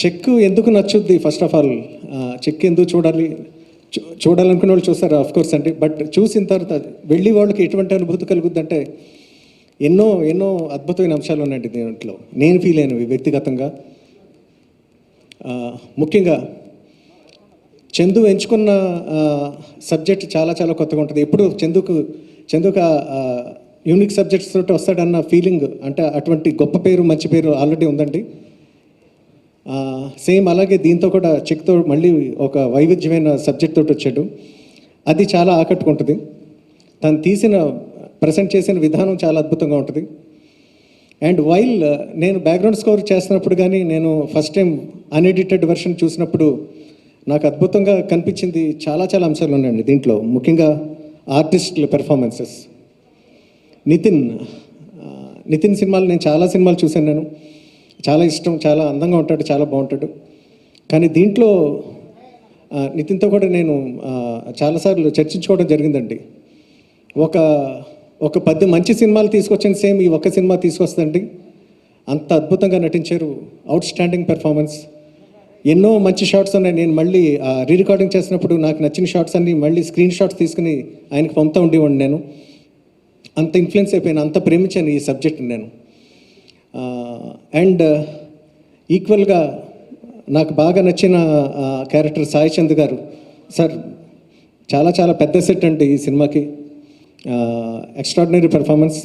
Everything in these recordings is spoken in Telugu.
చెక్ ఎందుకు నచ్చుద్ది? ఫస్ట్ ఆఫ్ ఆల్ చెక్ ఎందుకు చూడాలి? చూడాలనుకునే వాళ్ళు చూస్తారు, ఆఫ్ కోర్స్ అండి. బట్ చూసిన తర్వాత వెళ్ళి వాళ్ళకి ఎటువంటి అనుభూతి కలుగుద్ది అంటే ఎన్నో ఎన్నో అద్భుతమైన అంశాలు ఉన్నాయండి దీంట్లో. నేను ఫీల్ అయినవి వ్యక్తిగతంగా. ముఖ్యంగా చందు ఎంచుకున్న సబ్జెక్ట్ చాలా చాలా కొత్తగా ఉంటుంది. ఎప్పుడు చందుకు యూనిక్ సబ్జెక్ట్స్ తోటి వస్తాడన్న ఫీలింగ్, అంటే అటువంటి గొప్ప పేరు మంచి పేరు ఆల్రెడీ ఉందండి. సేమ్ అలాగే దీంతో కూడా చెక్తో మళ్ళీ ఒక వైవిధ్యమైన సబ్జెక్ట్ తోటి వచ్చాడు. అది చాలా ఆకట్టుకుంటుంది. తను ప్రజెంట్ చేసిన విధానం చాలా అద్భుతంగా ఉంటుంది. అండ్ వైల్ నేను బ్యాక్గ్రౌండ్ స్కోర్ చేస్తున్నప్పుడు కానీ, నేను ఫస్ట్ టైం అన్ఎడిటెడ్ వెర్షన్ చూసినప్పుడు నాకు అద్భుతంగా కనిపించింది చాలా చాలా అంశాలు ఉన్నాయండి దీంట్లో. ముఖ్యంగా ఆర్టిస్టుల పెర్ఫార్మెన్సెస్. నితిన్ సినిమాలు నేను చాలా సినిమాలు చూశాను. నేను చాలా ఇష్టం, చాలా అందంగా ఉంటాడు, చాలా బాగుంటాడు. కానీ దీంట్లో నితిన్తో కూడా నేను చాలాసార్లు చర్చించుకోవడం జరిగిందండి. ఒక 10 మంచి సినిమాలు తీసుకొచ్చిన సేమ్ ఈ ఒక్క సినిమా తీసుకొస్తుందండి. అంత అద్భుతంగా నటించారు. Out standing performance. ఎన్నో మంచి షాట్స్ ఉన్నాయి. నేను మళ్ళీ రీ రికార్డింగ్ చేసినప్పుడు నాకు నచ్చిన షాట్స్ అన్నీ మళ్ళీ స్క్రీన్ షాట్స్ తీసుకుని ఆయనకు పంపుతూ ఉండేవాడిని. నేను అంత ఇన్ఫ్లుయెన్స్ అయిపోయాను, అంత ప్రేమించాను ఈ సబ్జెక్ట్ని నేను. అండ్ ఈక్వల్గా నాకు బాగా నచ్చిన క్యారెక్టర్ సాయి చంద్ గారు. సార్ చాలా చాలా పెద్ద సెట్ అండి ఈ సినిమాకి. Extraordinary performance.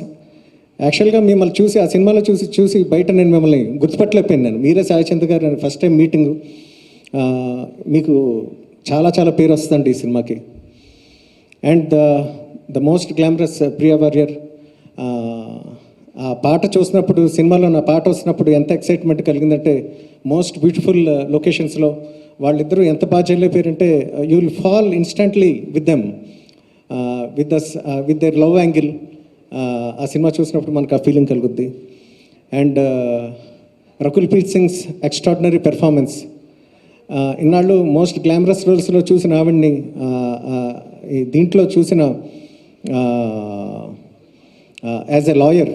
యాక్చువల్గా మిమ్మల్ని చూసి ఆ సినిమాలో చూసి బయట నేను మిమ్మల్ని గుర్తుపట్టలేకపోయాను. నేను మీరే సాయి చంద్ గారు ఫస్ట్ టైం మీటింగు. మీకు చాలా చాలా పేరు వస్తుందండి ఈ సినిమాకి. And the most glamorous Priya Warrier. ఆ పాట చూసినప్పుడు, సినిమాలో నా పాట వస్తున్నప్పుడు ఎంత ఎక్సైట్మెంట్ కలిగిందంటే, మోస్ట్ బ్యూటిఫుల్ లొకేషన్స్లో వాళ్ళిద్దరూ ఎంత బాగా చేయలేపారంటే you will fall instantly with them, with their love angle. ఆ సినిమా చూసినప్పుడు మనకు ఆ ఫీలింగ్ కలుగుద్ది. And Rakul Preet Singh's extraordinary performance. ఇన్నాళ్ళు మోస్ట్ గ్లామరస్ రోల్స్లో చూసిన ఆవిడ్ని దీంట్లో చూసిన యాజ్ ఎ లాయర్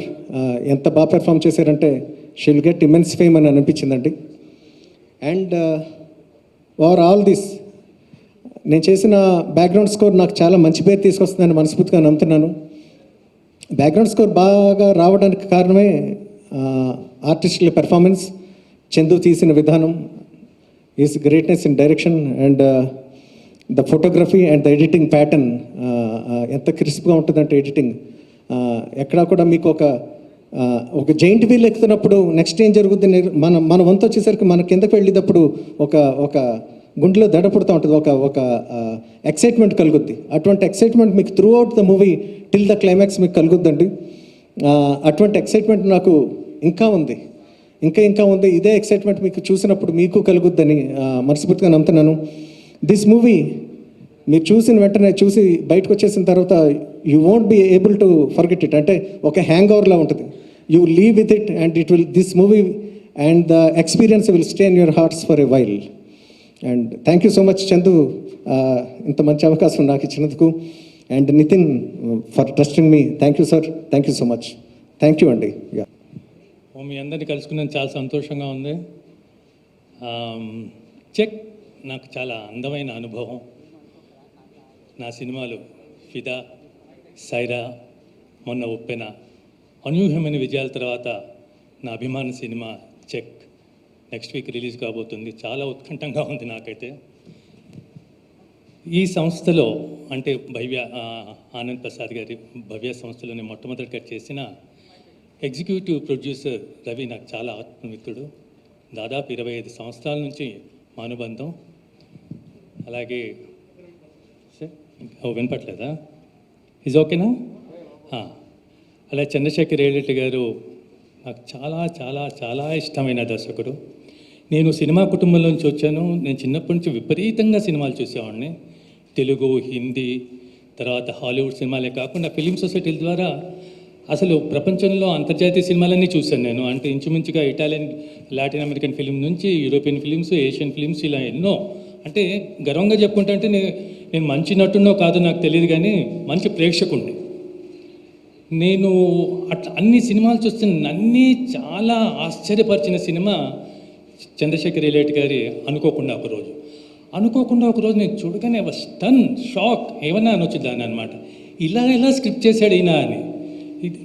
ఎంత బాగా పెర్ఫామ్ చేశారంటే she will get immense fame అని అనిపించిందండి. అండ్ ఓవర్ ఆల్ దిస్ నేను చేసిన బ్యాక్గ్రౌండ్ స్కోర్ నాకు చాలా మంచి పేరు తీసుకొస్తుందని మనస్ఫూర్తిగా నమ్ముతున్నాను. బ్యాక్గ్రౌండ్ స్కోర్ బాగా రావడానికి కారణమే ఆర్టిస్టుల పెర్ఫార్మెన్స్, చందు తీసిన విధానం, is greatness in direction and the photography and the editing pattern. ఎంత క్రిస్ప్గా ఉంటుందంటే ఎడిటింగ్. ఎక్కడా కూడా మీకు ఒక జైంట్ వీల్ ఎక్కుతున్నప్పుడు నెక్స్ట్ ఏం జరుగుతుంది, మన వంతు వచ్చేసరికి మన కిందకు వెళ్ళేటప్పుడు ఒక గుండెలో దడ పుడుతూ ఉంటుంది, ఒక ఎక్సైట్మెంట్ కలుగుద్ది. అటువంటి ఎక్సైట్మెంట్ మీకు through out the movie till the climax మీకు కలుగుద్దండి. అటువంటి ఎక్సైట్మెంట్ నాకు ఇంకా ఉంది. ఇదే ఎక్సైట్మెంట్ మీకు చూసినప్పుడు మీకు కలుగుద్దని మనస్ఫూర్తిగా నమ్ముతున్నాను. దిస్ మూవీ మీరు చూసిన వెంటనే చూసి బయటకు వచ్చేసిన తర్వాత you won't be able to forget it. అంటే ఒక హ్యాంగ్ ఓవర్లా ఉంటుంది. You leave with it and this movie and the experience will stay in your hearts for a while. And thank you so much Chandu, ఇంత మంచి అవకాశం నాకు ఇచ్చినందుకు. And Nitin for trusting me. Thank you sir, thank you so much. Thank you అండి. మీ అందరినీ కలుసుకున్నాను, చాలా సంతోషంగా ఉంది. చెక్ నాకు చాలా అందమైన అనుభవం. నా సినిమాలు ఫిదా, సైరా, మొన్న ఉప్పెన అనూహ్యమైన విజయాల తర్వాత నా అభిమాన cinema check next week release కాబోతుంది. చాలా ఉత్కంఠంగా ఉంది నాకైతే. ఈ సంస్థలో అంటే ఆనంద్ ప్రసాద్ గారి భవ్య సంస్థలోనే మొట్టమొదటిగా చేసిన ఎగ్జిక్యూటివ్ ప్రొడ్యూసర్ రవి నాకు చాలా ఆత్మమిత్రుడు. దాదాపు 25 సంవత్సరాల నుంచి మా అనుబంధం. అలాగే వినపట్లేదా? ఇది ఓకేనా? అలా చంద్రశేఖర్ రెడ్డి గారు నాకు చాలా చాలా చాలా ఇష్టమైన దర్శకుడు. నేను సినిమా కుటుంబంలోంచి వచ్చాను. నేను చిన్నప్పటి నుంచి విపరీతంగా సినిమాలు చూసేవాడిని. తెలుగు, హిందీ, తర్వాత హాలీవుడ్ సినిమాలే కాకుండా ఫిలిం సొసైటీల ద్వారా అసలు ప్రపంచంలో అంతర్జాతీయ సినిమాలన్నీ చూశాను నేను. అంటే ఇంచుమించుగా ఇటాలియన్, లాటిన్ అమెరికన్ ఫిలిం నుంచి యూరోపియన్ ఫిలిమ్స్, ఏషియన్ ఫిలిమ్స్, ఇలా ఎన్నో. అంటే గర్వంగా చెప్పుకుంటా అంటే నేను మంచి నటునో కాదో నాకు తెలియదు, కానీ మంచి ప్రేక్షకుడిని. నేను అట్లా అన్ని సినిమాలు చూస్తున్న అన్నీ చాలా ఆశ్చర్యపరిచిన సినిమా చంద్రశేఖర్ రిలేట్ గారి అనుకోకుండా ఒకరోజు నేను చూడగానే స్టన్ షాక్ ఏమన్నా అనొచ్చు దాన్ని అనమాట. ఇలా స్క్రిప్ట్ చేశాడు ఈయన అని. ఇది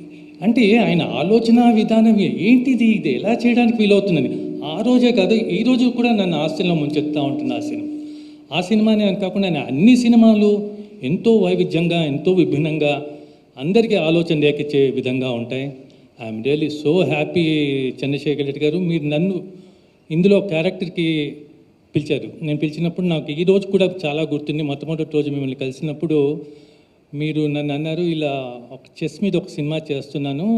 అంటే ఆయన ఆలోచన విధానం ఏంటిది, ఇది ఎలా చేయడానికి వీలవుతుందని ఆ రోజే కాదు ఈ రోజు కూడా నన్ను ఆశ్చర్యంలో ముంచెత్తా ఉంటుంది ఆ సినిమాని అని కాకుండా ఆయన అన్ని సినిమాలు ఎంతో వైవిధ్యంగా ఎంతో విభిన్నంగా అందరికీ ఆలోచన రేకిచ్చే విధంగా ఉంటాయి. I'm really so happy Chandrasekhar Reddy garu, మీరు నన్ను ఇందులో క్యారెక్టర్కి పిలిచారు. నేను పిలిచినప్పుడు నాకు ఈ రోజు కూడా చాలా గుర్తుంది. మొట్టమొదటి రోజు మిమ్మల్ని కలిసినప్పుడు మీరు నన్ను అన్నారు, ఇలా ఒక చెస్ మీద ఒక సినిమా చేస్తున్నాను,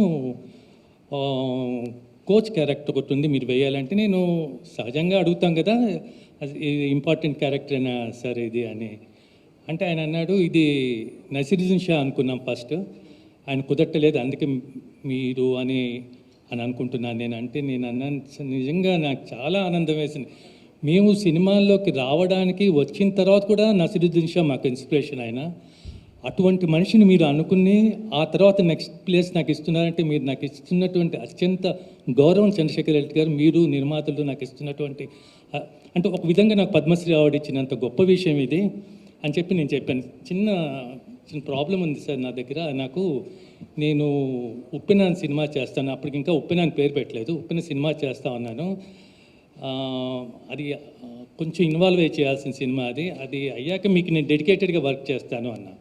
కోచ్ క్యారెక్టర్ ఒకటి ఉంది మీరు వేయాలంటే, నేను సహజంగా అడుగుతాం కదా అది ఇంపార్టెంట్ క్యారెక్టర్ అయినా సరే ఇది అని అంటే ఆయన అన్నాడు, ఇది నసీరుద్దీన్ షా అనుకున్నాం ఫస్ట్, ఆయన కుదరట్లేదు అందుకే మీరు అని అనుకుంటున్నాను నేను. అంటే నేను అన్నాను నిజంగా నాకు చాలా ఆనందం వేసింది. మేము సినిమాల్లోకి రావడానికి వచ్చిన తర్వాత కూడా నసీరుద్దీన్ షా మాకు ఇన్స్పిరేషన్. ఆయన అటువంటి మనిషిని మీరు అనుకుని ఆ తర్వాత నెక్స్ట్ ప్లేస్ నాకు ఇస్తున్నారంటే మీరు నాకు ఇస్తున్నటువంటి అత్యంత గౌరవం చంద్రశేఖర్ రెడ్డి గారు, మీరు నిర్మాతలు నాకు ఇస్తున్నటువంటి అంటే ఒక విధంగా నాకు పద్మశ్రీ అవార్డు ఇచ్చినంత గొప్ప విషయం ఇది అని చెప్పి నేను చెప్పాను. చిన్న ప్రాబ్లం ఉంది సార్ నా దగ్గర, నాకు నేను ఉప్పెన సినిమా చేస్తాను, అప్పటికి ఇంకా ఉప్పెన అని పేరు పెట్టలేదు, ఉప్పెన సినిమా చేస్తా ఉన్నాను, అది కొంచెం ఇన్వాల్వ్ అయ్యి చేయాల్సిన సినిమా అది అయ్యాక మీకు నేను డెడికేటెడ్గా వర్క్ చేస్తాను అన్నా.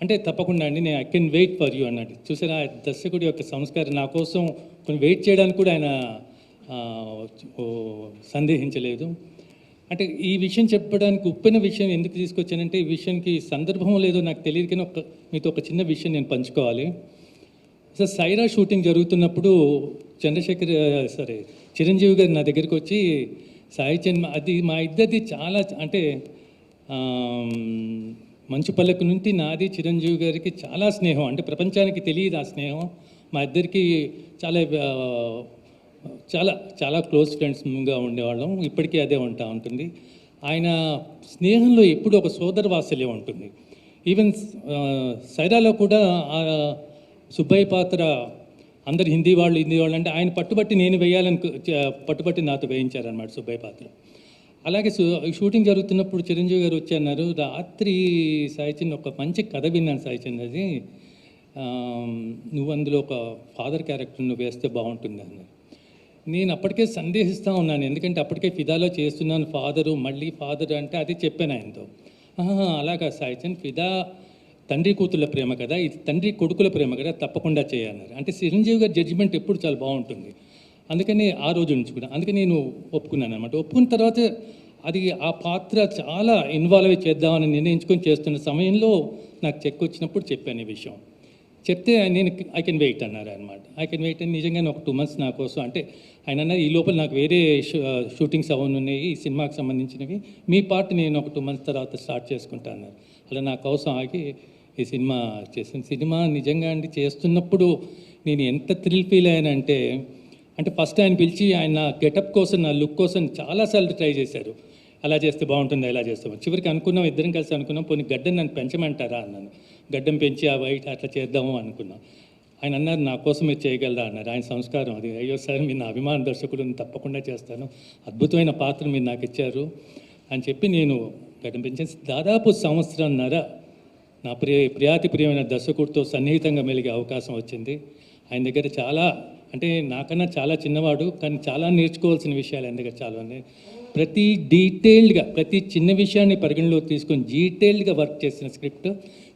అంటే తప్పకుండా అండి, నేను I can wait for you అన్నాడు. చూసారా దర్శకుడి యొక్క సంస్కారం, నా కోసం కొంచెం వెయిట్ చేయడానికి కూడా ఆయన సందేహించలేదు. అంటే ఈ విషయం చెప్పడానికి ఉప్పెన విషయం ఎందుకు తీసుకొచ్చానంటే, ఈ విషయానికి సందర్భం లేదో నాకు తెలియదు, కానీ మీతో ఒక చిన్న విషయం నేను పంచుకోవాలి. సార్ సైరా షూటింగ్ జరుగుతున్నప్పుడు చిరంజీవి గారు నా దగ్గరికి వచ్చి, సాయి చంద్ అది మా ఇద్దరిది చాలా అంటే మంచు పల్లెకు నుండి నాది చిరంజీవి గారికి చాలా స్నేహం, అంటే ప్రపంచానికి తెలియదు ఆ స్నేహం. మా ఇద్దరికి చాలా చాలా చాలా క్లోజ్ ఫ్రెండ్స్గా ఉండేవాళ్ళం, ఇప్పటికీ అదే ఉంటుంది. ఆయన స్నేహంలో ఎప్పుడు ఒక సోదర వాత్సల్యం ఉంటుంది. ఈవెన్ సైరాలో కూడా సుబ్బయ్య పాత్ర అందరు హిందీ వాళ్ళు అంటే ఆయన పట్టుబట్టి నేను వేయాలని పట్టుబట్టి నాతో వేయించారనమాట సుబ్బయ్య పాత్ర. అలాగే షూటింగ్ జరుగుతున్నప్పుడు చిరంజీవి గారు వచ్చి అన్నారు, రాత్రి సాయి చంద్ ఒక మంచి కథ విన్నాను సాయి చంద్, అది నువ్వు అందులో ఒక ఫాదర్ క్యారెక్టర్ నువ్వు వేస్తే బాగుంటుంది అన్నారు. నేను అప్పటికే సందేహిస్తూ ఉన్నాను, ఎందుకంటే అప్పటికే ఫిదాలో చేస్తున్నాను ఫాదరు, మళ్ళీ ఫాదర్ అంటే అది చెప్పాను ఆయనతో. అలాగా సాయి చంద్, ఫిదా తండ్రి కూతుళ్ళ ప్రేమ కదా, ఇది తండ్రి కొడుకుల ప్రేమ కదా, తప్పకుండా చేయన్నారు. అంటే చిరంజీవి గారి జడ్జిమెంట్ ఎప్పుడు చాలా బాగుంటుంది, అందుకని ఆ రోజు ఉంచుకున్నాను. అందుకని నేను ఒప్పుకున్నాను అనమాట. ఒప్పుకున్న తర్వాత అది ఆ పాత్ర చాలా ఇన్వాల్వ్ చేద్దామని నిర్ణయించుకొని చేస్తున్న సమయంలో నాకు చెక్ వచ్చినప్పుడు చెప్పాను ఈ విషయం. చెప్తే నేను ఐ కెన్ వెయిట్ అన్నారు అనమాట. ఐ కెన్ వెయిట్ అని నిజంగానే ఒక 2 months నా కోసం, అంటే ఆయన అన్నారు ఈ లోపల నాకు వేరే షూటింగ్స్ అవన్నీ ఉన్నాయి ఈ సినిమాకి సంబంధించినవి, మీ పార్ట్ నేను ఒక 2 months తర్వాత స్టార్ట్ చేసుకుంటా అన్నారు. అలా నా కోసం ఆగి ఈ సినిమా చేసిన సినిమా నిజంగా అండి చేస్తున్నప్పుడు నేను ఎంత థ్రిల్ ఫీల్ అయ్యానంటే, అంటే ఫస్ట్ ఆయన పిలిచి ఆయన గెటప్ కోసం నా లుక్ కోసం చాలాసార్లు ట్రై చేశారు, అలా చేస్తే బాగుంటుంది ఇలా చేస్తాం. చివరికి అనుకున్నాం, ఇద్దరం కలిసి అనుకున్నాం, పోనీ గడ్డం నన్ను పెంచమంటారా అన్నాను. గడ్డం పెంచి ఆ వైట్ అట్లా చేద్దాము అనుకున్నాం. ఆయన అన్నారు నా కోసం మీరు చేయగలరా అన్నారు. ఆయన సంస్కారం అది. అయ్యో సార్ మీరు నా అభిమాన దర్శకుడు, తప్పకుండా చేస్తాను, అద్భుతమైన పాత్ర మీరు నాకు ఇచ్చారు అని చెప్పి నేను గడ్డం పెంచేసి దాదాపు 1.5 సంవత్సరంన్నర నా ప్రియమైన దర్శకుడితో సన్నిహితంగా మెలిగే అవకాశం వచ్చింది. ఆయన దగ్గర చాలా, అంటే నాకన్నా చాలా చిన్నవాడు, కానీ చాలా నేర్చుకోవాల్సిన విషయాలు ఆయన దగ్గర చాలా ఉన్నాయి. ప్రతి డీటెయిల్డ్గా ప్రతి చిన్న విషయాన్ని పరిగణలోకి తీసుకొని డీటెయిల్డ్గా వర్క్ చేసిన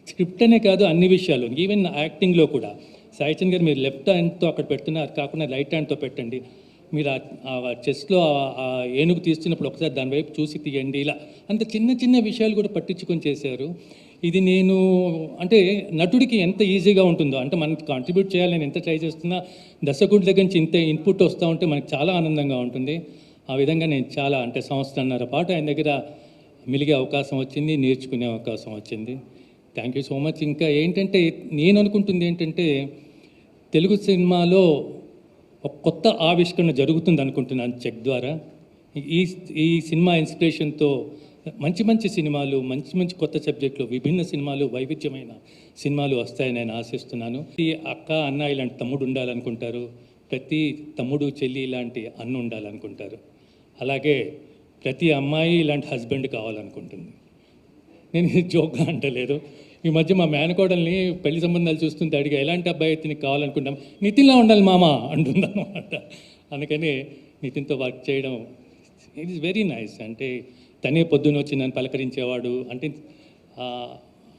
స్క్రిప్ట్ అనే కాదు అన్ని విషయాలు, ఈవెన్ యాక్టింగ్లో కూడా. సాయి చంద్ గారు మీరు లెఫ్ట్ హ్యాండ్తో అక్కడ పెడుతున్నారు కాకుండా రైట్ హ్యాండ్తో పెట్టండి, మీరు ఆ చెస్ట్లో ఆ ఏనుగు తీస్తున్నప్పుడు ఒకసారి దాని వైపు చూసి తీయండి, ఇలా అంత చిన్న చిన్న విషయాలు కూడా పట్టించుకొని చేశారు. ఇది నేను అంటే నటుడికి ఎంత ఈజీగా ఉంటుందో, అంటే మనకి కాంట్రిబ్యూట్ చేయాలని ఎంత ట్రై చేస్తున్నా దర్శకుడి దగ్గర నుంచి ఇంత ఇన్పుట్ వస్తూ ఉంటే మనకి చాలా ఆనందంగా ఉంటుంది. ఆ విధంగా నేను చాలా, అంటే 1.5 సంవత్సరాల పాటు ఆయన దగ్గర మెలిగే అవకాశం వచ్చింది, నేర్చుకునే అవకాశం వచ్చింది. Thank you so much. ఇంకా ఏంటంటే నేను అనుకుంటుంది ఏంటంటే తెలుగు సినిమాలో ఒక కొత్త ఆవిష్కరణ జరుగుతుంది అనుకుంటున్నాను చెక్ ద్వారా. ఈ సినిమా ఇన్స్పిరేషన్తో మంచి సినిమాలు, మంచి కొత్త సబ్జెక్టులు, విభిన్న సినిమాలు, వైవిధ్యమైన సినిమాలు వస్తాయని నేను ఆశిస్తున్నాను. ఈ అక్క అన్న ఇలాంటి తమ్ముడు ఉండాలనుకుంటారు, ప్రతి తమ్ముడు చెల్లి ఇలాంటి అన్న ఉండాలనుకుంటారు. అలాగే ప్రతి అమ్మాయి ఇలాంటి హస్బెండ్ కావాలనుకుంటుంది. నేను ఇది జోక్గా అంటలేదు. ఈ మధ్య మా మేనకోడల్ని పెళ్లి సంబంధాలు చూస్తుంటే అడిగా, ఎలాంటి అబ్బాయి అయితే నీకు కావాలనుకుంటాం, నితిన్లా ఉండాలి మామ అంటుందన్నమాట. అందుకని నితిన్తో వర్క్ చేయడం ఇట్ ఈస్ వెరీ నైస్. అంటే తనే పొద్దున్న వచ్చి నన్ను పలకరించేవాడు. అంటే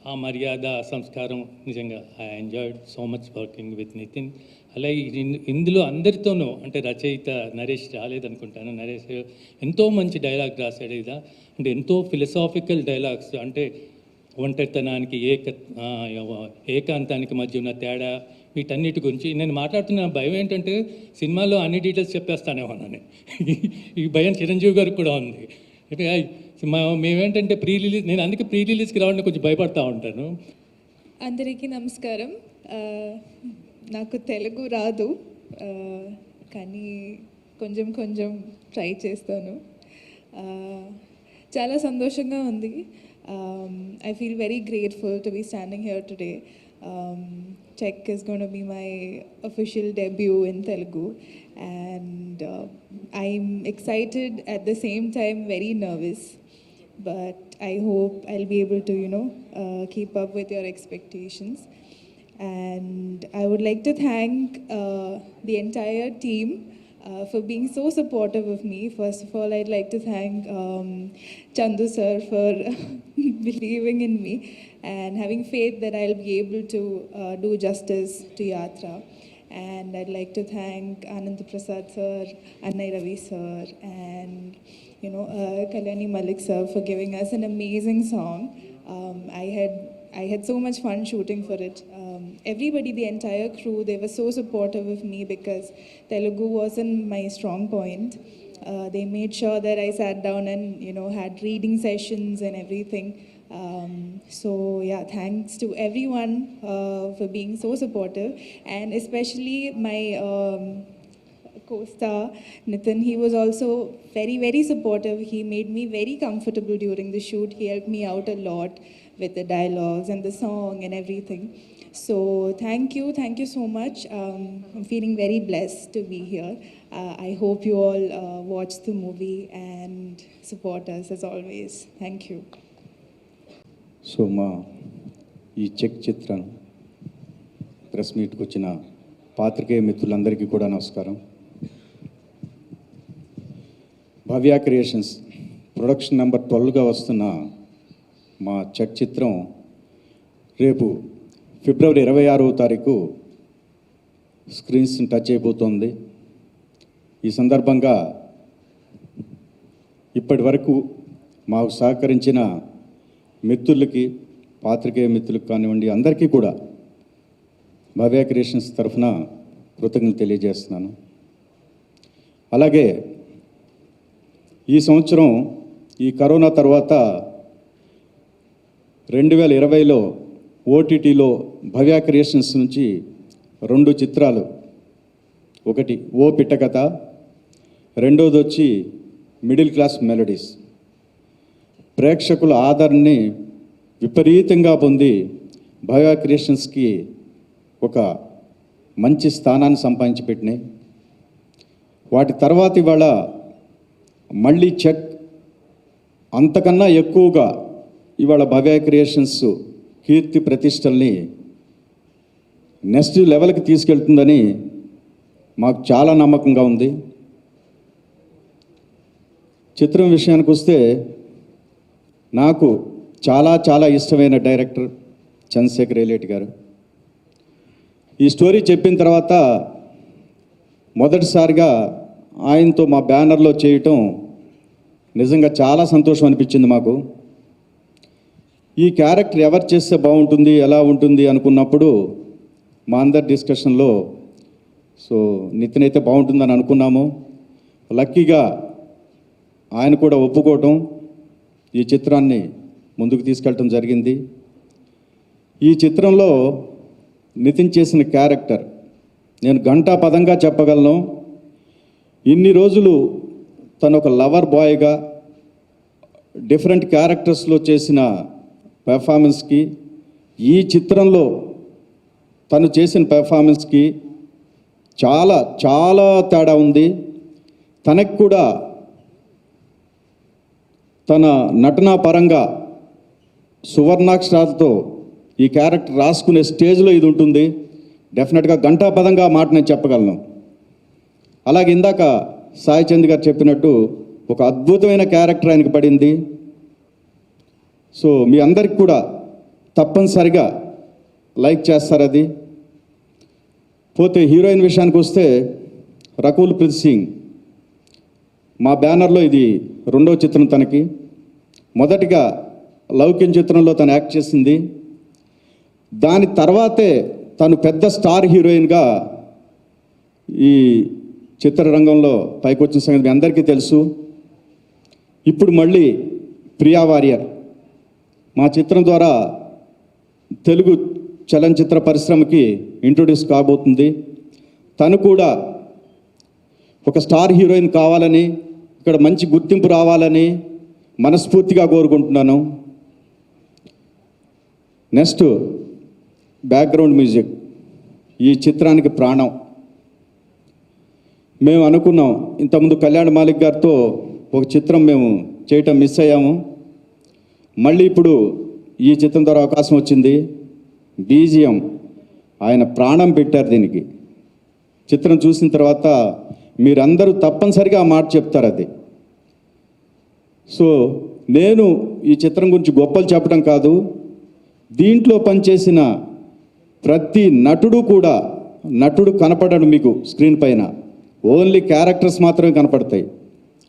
ఆ మర్యాద సంస్కారం నిజంగా I enjoyed so much working with Nitin. అలాగే ఇందులో అందరితోనూ, అంటే రచయిత నరేష్ రాలేదనుకుంటాను, నరేష్ ఎంతో మంచి డైలాగ్ రాశాడు. ఇదా అంటే ఎంతో ఫిలసాఫికల్ డైలాగ్స్, అంటే ఒంటరితనానికి ఏకాంతానికి మధ్య ఉన్న తేడా, వీటన్నిటి గురించి నేను మాట్లాడుతున్న భయం ఏంటంటే సినిమాలో అన్ని డీటెయిల్స్ చెప్పేస్తానేమోనని. ఈ భయం చిరంజీవి గారికి కూడా ఉంది. మేమేంటంటే నేను అందుకే ప్రీ రిలీజ్కి రావడానికి కొంచెం భయపడతా ఉంటాను. అందరికీ నమస్కారం. నాకు తెలుగు రాదు, కానీ కొంచెం కొంచెం ట్రై చేస్తాను. చాలా సంతోషంగా ఉంది. I feel very grateful to be standing here today. Check is going to be my official debut in Telugu, and I'm excited, at the same time very nervous, but I hope I'll be able to keep up with your expectations. And I would like to thank the entire team for being so supportive of me. First of all, I'd like to thank Chandu sir for believing in me and having faith that I'll be able to do justice to Yatra. And I'd like to thank Anand Prasad sir, Annai Ravi sir, and Kalyani Malik sir for giving us an amazing song. I had so much fun shooting for it. Everybody, the entire crew, they were so supportive of me because Telugu wasn't my strong point. They made sure that I sat down and had reading sessions and everything. So yeah, thanks to everyone for being so supportive, and especially my co-star Nitin. He was also very, very supportive. He made me very comfortable during the shoot. He helped me out a lot with the dialogues and the song and everything. So thank you so much. I'm feeling very blessed to be here. I hope you all watch the movie and support us as always. Thank you. So మా ఈ చెక్ చిత్రం ప్రెస్ మీట్కి వచ్చిన పాత్రికేయ మిత్రులందరికీ కూడా నమస్కారం. భవ్య క్రియేషన్స్ ప్రొడక్షన్ నెంబర్ 12గా వస్తున్న మా చెక్ చిత్రం రేపు ఫిబ్రవరి 26వ తారీఖు స్క్రీన్స్ టచ్ అయిపోతుంది. ఈ సందర్భంగా ఇప్పటి వరకు మాకు సహకరించిన మిత్రులకి, పాత్రికేయ మిత్రులకు కానివ్వండి, అందరికీ కూడా భవ్య క్రియేషన్స్ తరఫున కృతజ్ఞతలు తెలియజేస్తున్నాను. అలాగే ఈ సంవత్సరం ఈ కరోనా తర్వాత 2020లో ఓటీటీలో భవ్య క్రియేషన్స్ నుంచి 2 చిత్రాలు, ఒకటి ఓ పిట్టకథ, రెండోది వచ్చి మిడిల్ క్లాస్ మెలోడీస్, ప్రేక్షకుల ఆదరణని విపరీతంగా పొంది భవ్య క్రియేషన్స్కి ఒక మంచి స్థానాన్ని సంపాదించి పెట్టినాయి. వాటి తర్వాత ఇవాళ మళ్ళీ చెక్ అంతకన్నా ఎక్కువగా ఇవాళ భవ్య క్రియేషన్స్ కీర్తి ప్రతిష్టల్ని నెక్స్ట్ లెవెల్కి తీసుకెళ్తుందని మాకు చాలా నమ్మకంగా ఉంది. చిత్రం విషయానికి వస్తే నాకు చాలా చాలా ఇష్టమైన డైరెక్టర్ చంద్రశేఖర్ రేలేటి గారు. ఈ స్టోరీ చెప్పిన తర్వాత మొదటిసారిగా ఆయనతో మా బ్యానర్లో చేయటం నిజంగా చాలా సంతోషం అనిపించింది మాకు. ఈ క్యారెక్టర్ ఎవరు చేస్తే బాగుంటుంది, ఎలా ఉంటుంది అనుకున్నప్పుడు మా అందరి డిస్కషన్లో నితిన్ అయితే బాగుంటుందని అనుకున్నాము. లక్కీగా ఆయన కూడా ఒప్పుకోవటం, ఈ చిత్రాన్ని ముందుకు తీసుకెళ్ళటం జరిగింది. ఈ చిత్రంలో నితిన్ చేసిన క్యారెక్టర్ నేను గంటాపదంగా చెప్పగలను. ఇన్ని రోజులు తను ఒక లవర్ బాయ్గా డిఫరెంట్ క్యారెక్టర్స్లో చేసిన పెర్ఫార్మెన్స్కి, ఈ చిత్రంలో తను చేసిన పెర్ఫార్మెన్స్కి చాలా చాలా తేడా ఉంది. తనకు కూడా తన నటనా పరంగా సువర్ణాక్షరాలతో ఈ క్యారెక్టర్ రాసుకునే స్టేజ్లో ఇది ఉంటుంది. డెఫినెట్గా ఘంటాపదంగా మాట నేను చెప్పగలను. అలాగే ఇందాక సాయి చంద్ గారు చెప్పినట్టు ఒక అద్భుతమైన క్యారెక్టర్ ఆయనకి పడింది. సో మీ అందరికి కూడా తప్పనిసరిగా లైక్ చేస్తారు అది. పోతే హీరోయిన్ విషయానికి వస్తే రకుల్ ప్రీత్ సింగ్ మా బ్యానర్లో ఇది 2వ చిత్రం తనకి. మొదటిగా లౌక్యం చిత్రంలో తను యాక్ట్ చేసింది. దాని తర్వాతే తను పెద్ద స్టార్ హీరోయిన్గా ఈ చిత్రరంగంలో పైకొచ్చిన సంగతి మీ అందరికీ తెలుసు. ఇప్పుడు మళ్ళీ ప్రియా వారియర్ మా చిత్రం ద్వారా తెలుగు చలనచిత్ర పరిశ్రమకి ఇంట్రొడ్యూస్ కాబోతుంది. తను కూడా ఒక స్టార్ హీరోయిన్ కావాలని, ఇక్కడ మంచి గుర్తింపు రావాలని మనస్ఫూర్తిగా కోరుకుంటున్నాను. నెక్స్ట్ బ్యాక్గ్రౌండ్ మ్యూజిక్ ఈ చిత్రానికి ప్రాణం. మేము అనుకున్నాం ఇంతకుముందు కళ్యాణ్ మాలిక్ గారితో ఒక చిత్రం మేము చేయటం మిస్ అయ్యాము. మళ్ళీ ఇప్పుడు ఈ చిత్రం ద్వారా అవకాశం వచ్చింది. బీజిఎం ఆయన ప్రాణం పెట్టారు దీనికి. చిత్రం చూసిన తర్వాత మీరందరూ తప్పనిసరిగా ఆ మాట చెప్తారు అది. సో నేను ఈ చిత్రం గురించి గొప్పలు చెప్పడం కాదు, దీంట్లో పనిచేసిన ప్రతి నటుడు కూడా, నటుడు కనపడడు మీకు స్క్రీన్ పైన, ఓన్లీ క్యారెక్టర్స్ మాత్రమే కనపడతాయి.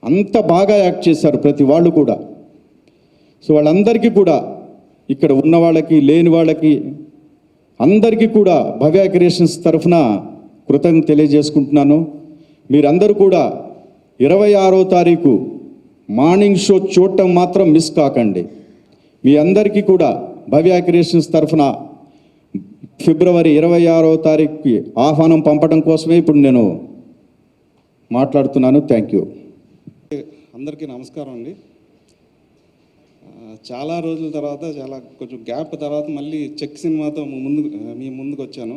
అంత బాగా యాక్ట్ చేశారు ప్రతి వాళ్ళు కూడా. సో వాళ్ళందరికీ కూడా, ఇక్కడ ఉన్న వాళ్ళకి లేని వాళ్ళకి అందరికీ కూడా భవ్య క్రియేషన్స్ తరఫున కృతజ్ఞత తెలియజేసుకుంటున్నాను. మీరందరూ కూడా 26వ తారీఖు మార్నింగ్ షో చూడటం మాత్రం మిస్ కాకండి. మీ అందరికీ కూడా భవ్య క్రియేషన్స్ తరఫున ఫిబ్రవరి 26వ తారీఖుకి ఆహ్వానం పంపడం కోసమే ఇప్పుడు నేను మాట్లాడుతున్నాను. Thank you. అందరికీ నమస్కారం అండి. చాలా రోజుల తర్వాత, కొంచెం గ్యాప్ తర్వాత మళ్ళీ చెక్ సినిమాతో మీ ముందుకు వచ్చాను.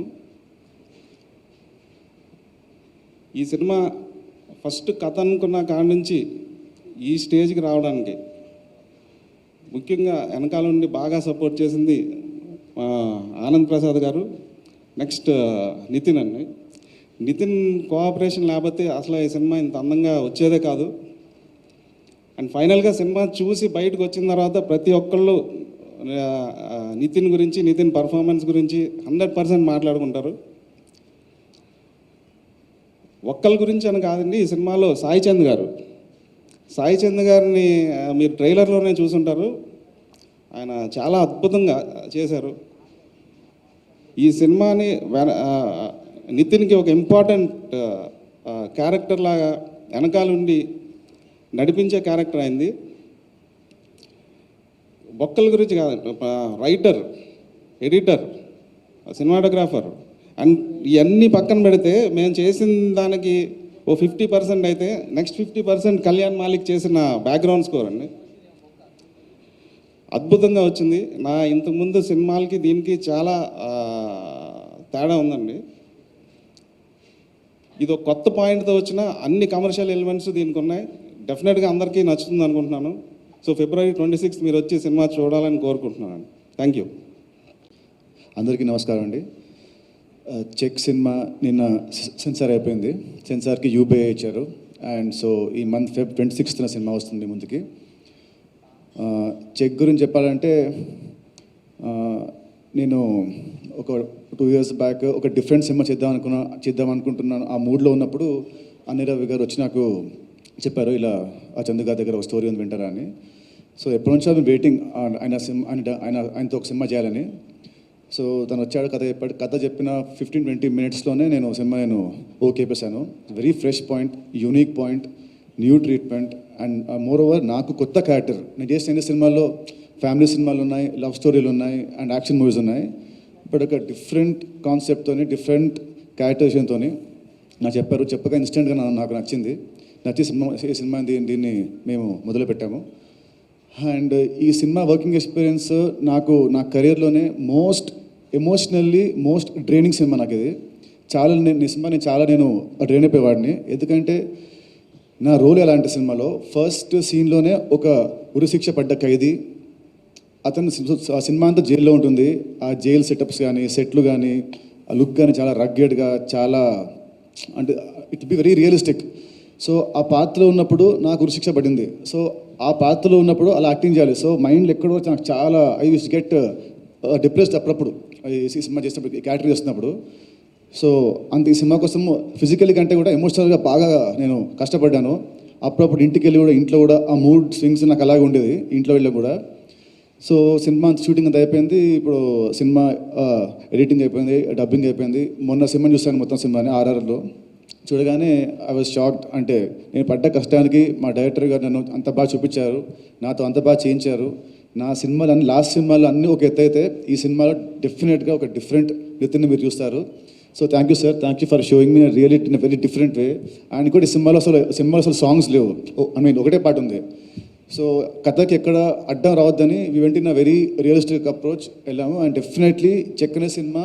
ఈ సినిమా ఫస్ట్ కథ అనుకున్న కాడ నుంచి ఈ స్టేజ్కి రావడానికి ముఖ్యంగా వెనకాల నుండి బాగా సపోర్ట్ చేసింది ఆనంద్ ప్రసాద్ గారు, నెక్స్ట్ నితిన్ అండి. నితిన్ కోఆపరేషన్ లేకపోతే అసలు ఈ సినిమా ఇంత అందంగా వచ్చేదే కాదు. అండ్ ఫైనల్గా సినిమా చూసి బయటకు వచ్చిన తర్వాత ప్రతి ఒక్కళ్ళు నితిన్ గురించి, నితిన్ పర్ఫార్మెన్స్ గురించి 100% మాట్లాడుకుంటారు. ఒక్కళ్ళ గురించి అని కాదండి, ఈ సినిమాలో సాయి చంద్ గారిని మీరు ట్రైలర్లోనే చూసుంటారు. ఆయన చాలా అద్భుతంగా చేశారు. ఈ సినిమాని నితిన్కి ఒక ఇంపార్టెంట్ క్యారెక్టర్ లాగా వెనకాలండి నడిపించే క్యారెక్టర్ అయింది. ఒక్కళ్ళ గురించి కాదండి, రైటర్, ఎడిటర్, సినిమాటోగ్రాఫర్ అండ్ ఇవన్నీ పక్కన పెడితే మేము చేసిన దానికి ఓ 50% అయితే నెక్స్ట్ 50% కళ్యాణ్ మాలిక్ చేసిన బ్యాక్గ్రౌండ్ స్కోర్ అండి. అద్భుతంగా వచ్చింది. నా ఇంతకుముందు సినిమాలకి దీనికి చాలా తేడా ఉందండి. ఇది ఒక కొత్త పాయింట్తో వచ్చిన అన్ని కమర్షియల్ ఎలిమెంట్స్ దీనికి ఉన్నాయి. డెఫినెట్గా అందరికీ నచ్చుతుంది అనుకుంటున్నాను. సో ఫిబ్రవరి 26 మీరు వచ్చి సినిమా చూడాలని కోరుకుంటున్నాను. Thank you. అందరికీ నమస్కారం అండి. చెక్ సినిమా నిన్న సెన్సార్ అయిపోయింది. సెన్సార్కి యూబీఐ ఇచ్చారు. అండ్ సో ఈ మంత్ Feb 26న సినిమా వస్తుంది ముందుకి. చెక్ గురించి చెప్పాలంటే నేను ఒక 2 years బ్యాక్ ఒక డిఫరెంట్ సినిమా చేద్దాం అనుకుంటున్నాను. ఆ మూడ్లో ఉన్నప్పుడు అన్ని రవి గారు వచ్చి నాకు చెప్పారు, ఇలా ఆ చందు గారి దగ్గర ఒక స్టోరీ ఉంది వింటారా అని. సో ఎప్పటి నుంచో అది వెయిటింగ్ ఆయనతో ఒక సినిమా చేయాలని. సో తను వచ్చాడు, కథ చెప్పాడు. కథ చెప్పిన 15-20 minutesలోనే నేను ఓకే చెప్పేశాను. Very fresh point, unique point, new treatment and more over నాకు కొత్త క్యారెక్టర్. నేను చేసిన సినిమాల్లో ఫ్యామిలీ సినిమాలు ఉన్నాయి, లవ్ స్టోరీలు ఉన్నాయి అండ్ యాక్షన్ మూవీస్ ఉన్నాయి. బట్ ఒక డిఫరెంట్ కాన్సెప్ట్తోని, డిఫరెంట్ క్యారెక్టరైజేషన్తో నాకు చెప్పారు. చెప్పగా ఇన్స్టెంట్గా నాకు నచ్చి ఈ సినిమా దీన్ని మేము మొదలుపెట్టాము. అండ్ ఈ సినిమా వర్కింగ్ ఎక్స్పీరియన్స్ నా కెరియర్లోనే ఎమోషనల్లీ మోస్ట్ డ్రైనింగ్ సినిమా నాకు ఇది. చాలా నేను డ్రైన్ అయిపోయేవాడిని. ఎందుకంటే నా రోల్ ఎలాంటి సినిమాలో ఫస్ట్ సీన్లోనే ఒక ఉరిశిక్ష పడ్డ ఖైదీ, అతను ఆ సినిమా అంతా జైల్లో ఉంటుంది. ఆ జైల్ సెటప్స్ కానీ సెట్లు కానీ ఆ లుక్ కానీ చాలా రగ్గెడ్గా, చాలా అంటే it be very realistic. So ఆ పాత్రలో ఉన్నప్పుడు నాకు ఉరిశిక్ష పడింది. సో ఆ పాత్రలో ఉన్నప్పుడు అలా యాక్టింగ్ చేయాలి. సో మైండ్లో ఎక్కడో నాకు చాలా ఐ యూస్ గెట్ డిప్రెస్డ్ అప్పుడప్పుడు ఈ సినిమా చేసినప్పుడు, ఈ క్యారెక్టర్ చేస్తున్నప్పుడు. సో అంత ఈ సినిమా కోసం ఫిజికల్లీ కంటే కూడా ఎమోషనల్గా బాగా నేను కష్టపడ్డాను. అప్పుడప్పుడు ఇంటికి వెళ్ళి కూడా ఇంట్లో కూడా ఆ మూడ్ స్వింగ్స్ నాకు అలాగే ఉండేది ఇంట్లో వెళ్ళి కూడా. సో సినిమా షూటింగ్ అంతా అయిపోయింది. ఇప్పుడు సినిమా ఎడిటింగ్ అయిపోయింది, డబ్బింగ్ అయిపోయింది. మొన్న సినిమా చూశాను, మొత్తం సినిమాని ఆర్ఆర్లో చూడగానే ఐ వాజ్ షాక్డ్. అంటే నేను పడ్డ కష్టానికి మా డైరెక్టర్ గారు నన్ను అంత బాగా చూపించారు, నాతో అంత బాగా చేయించారు. నా సినిమాలు అన్ని లాస్ట్ సినిమాలు అన్నీ ఒక ఎత్తు అయితే ఈ సినిమాలో డెఫినెట్గా ఒక డిఫరెంట్ నితిన్ని మీరు చూస్తారు. So thank you sir, thank you for showing me really in very different way. And కూడా ఈ సినిమాలో అసలు సాంగ్స్ లేవు, ఐ మీన్ ఒకటే పాట ఉంది. సో కథకి ఎక్కడ అడ్డం రావద్దని we went in a very realistic approach వెళ్ళాము. అండ్ డెఫినెట్లీ చెక్కనే సినిమా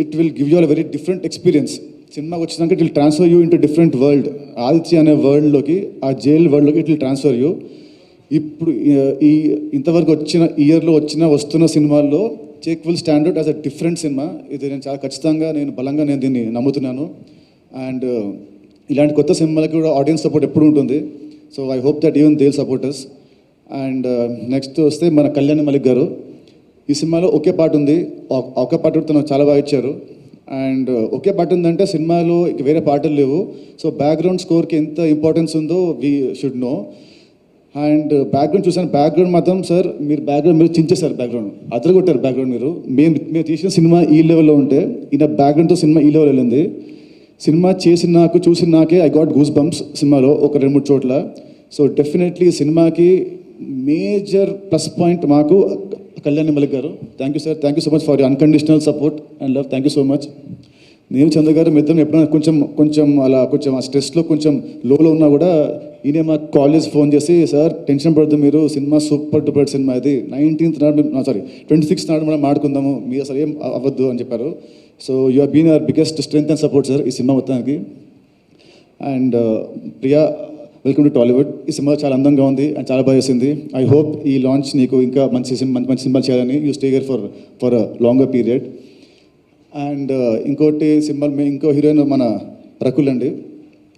it will give you a very different experience. సినిమాకి వచ్చినాక it will transfer you into different world. Aditya అనే వరల్డ్లోకి, ఆ జైల్ వరల్డ్లోకి ఇట్ విల్ ట్రాన్స్ఫర్ యూ. ఇప్పుడు ఈ ఇంతవరకు ఇయర్లో వస్తున్న సినిమాల్లో Check will standard as a different సినిమా. ఇది నేను చాలా ఖచ్చితంగా బలంగా దీన్ని నమ్ముతున్నాను. అండ్ ఇలాంటి కొత్త సినిమాలకి కూడా ఆడియన్స్ సపోర్ట్ ఎప్పుడు ఉంటుంది. So I hope that even they will support us. And next వస్తే మన కళ్యాణ్ మలిక్ గారు, ఈ సినిమాలో ఒకే పాట ఉంది. ఒకే పాట తను చాలా బాగా ఇచ్చారు. అండ్ ఒకే పాట ఉందంటే సినిమాలో ఇక వేరే పాటలు లేవు. సో బ్యాక్గ్రౌండ్ స్కోర్కి ఎంత ఇంపార్టెన్స్ ఉందో we should know. And background చూసాను, బ్యాక్గ్రౌండ్ మాత్రం సార్ మీరు చించేశారు, బ్యాక్గ్రౌండ్ అదరగొట్టారు. బ్యాక్గ్రౌండ్ మేము తీసిన సినిమా ఈ లెవెల్లో ఉంటే ఈయన బ్యాక్గ్రౌండ్తో సినిమా ఈ లెవెల్ వెళ్ళింది. సినిమా చూసిన నాకే ఐ గాట్ గూస్ బంప్స్ సినిమాలో ఒక 2-3 చోట్ల. సో డెఫినెట్లీ సినిమాకి మేజర్ ప్లస్ పాయింట్ మాకు Kalyan Malik garu. Thank you sir, thank you so much for your unconditional support and love. Thank you so much. నేను చంద్ర గారు మిత్రం ఎప్పుడైనా కొంచెం ఆ స్ట్రెస్లో కొంచెం లోలో ఉన్నా కూడా ఈయన మా కాలేజ్ ఫోన్ చేసి, సార్ టెన్షన్ పడద్దు మీరు, సినిమా సూపర్ డూపర్ సినిమా, ఇది 26th నాడు మనం మాడుకుందాము, మీరు అసలు ఏం అవ్వద్దు అని చెప్పారు. So you have been our biggest strength and support sir ఈ సినిమా మొత్తానికి. And Priya, welcome to Tollywood. ఈ సినిమా చాలా అందంగా ఉంది అండ్ చాలా బాగా చేసింది. ఐ హోప్ ఈ లాంచ్ నీకు ఇంకా మంచి సినిమాలు చేయాలని, you stay here for a longer period. And ఇంకోటి ఇంకో హీరోయిన్ మన రకుల్ అండి.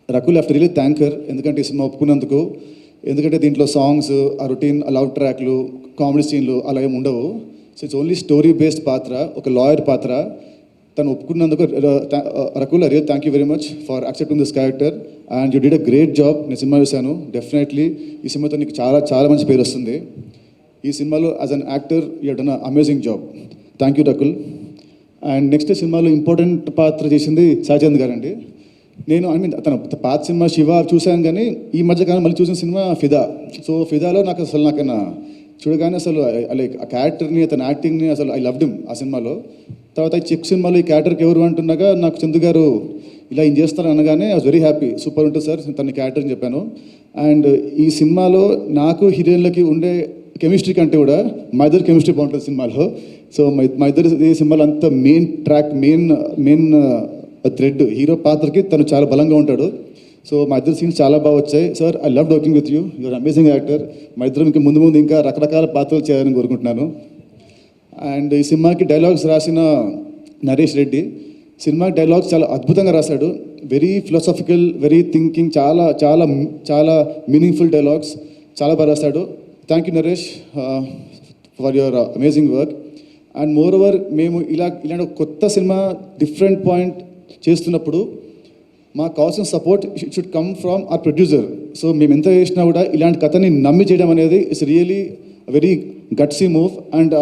Rakul have to really thank her, ఎందుకంటే ఈ సినిమా ఒప్పుకున్నందుకు. ఎందుకంటే దీంట్లో సాంగ్స్, ఆ రొటీన్, ఆ లవ్ ట్రాక్లు, కామెడీ సీన్లు అలా ఏమి ఉండవు. So it's only story based పాత్ర, ఒక లాయర్ పాత్ర. తను ఒప్పుకున్నందుకు Rakul, real thank you very much for accepting this character. And you did a great job. నేను సినిమా చూశాను, డెఫినెట్లీ ఈ సినిమాతో నీకు చాలా చాలా మంచి పేరు వస్తుంది. ఈ సినిమాలో as an actor you done a amazing job. Thank you Rakul. And next సినిమాలో ఇంపార్టెంట్ పాత్ర చేసింది సాయిచంద్ గారండి. నేను తన పాత సినిమా శివ చూశాను, కానీ ఈ మధ్యకాలం మళ్ళీ చూసిన సినిమా ఫిదా. సో ఫిదాలో నాకు చూడగానే అసలు లైక్ ఆ క్యారెక్టర్ని, అతని యాక్టింగ్ని అసలు ఐ లవ్డ్ హిమ్ ఆ సినిమాలో. తర్వాత ఈ చెక్ సినిమాలో ఈ క్యారెక్టర్కి ఎవరు అంటున్నాగా నాకు చందు గారు ఇలా ఏం చేస్తారు అనగానే I was very happy. Super ఉంటుంది సార్ తన క్యారెక్టర్ అని చెప్పాను. అండ్ ఈ సినిమాలో నాకు హీరోయిన్లకి ఉండే కెమిస్ట్రీ కంటే కూడా మా ఇద్దరు కెమిస్ట్రీ బాగుంటుంది సినిమాలో. సో మా ఇద్దరు ఈ సినిమాలో అంత మెయిన్ థ్రెడ్ హీరో పాత్రకి తను చాలా బలంగా ఉంటాడు. సో మా ఇద్దరు సీన్స్ చాలా బాగా వచ్చాయి sir. I love working with you, you're amazing actor. మా ఇద్దరు ఇంకా ముందు ఇంకా రకరకాల పాత్రలు చేయాలని కోరుకుంటున్నాను. అండ్ ఈ సినిమాకి డైలాగ్స్ రాసిన నరేష్ రెడ్డి. సినిమాకి డైలాగ్స్ చాలా అద్భుతంగా రాశాడు. వెరీ ఫిలాసఫికల్, వెరీ థింకింగ్, చాలా చాలా చాలా మీనింగ్ఫుల్ డైలాగ్స్ చాలా బాగా రాశాడు. Thank you Naresh for your amazing work. And more over మేము ఇలాంటి కొత్త సినిమా డిఫరెంట్ పాయింట్ చేస్తున్నప్పుడు మాకు కావాల్సిన support should come from our producer. So మేము ఎంత చేసినా కూడా ఇలాంటి కథని నమ్మి చేయడం అనేది it's really very gutsy move. And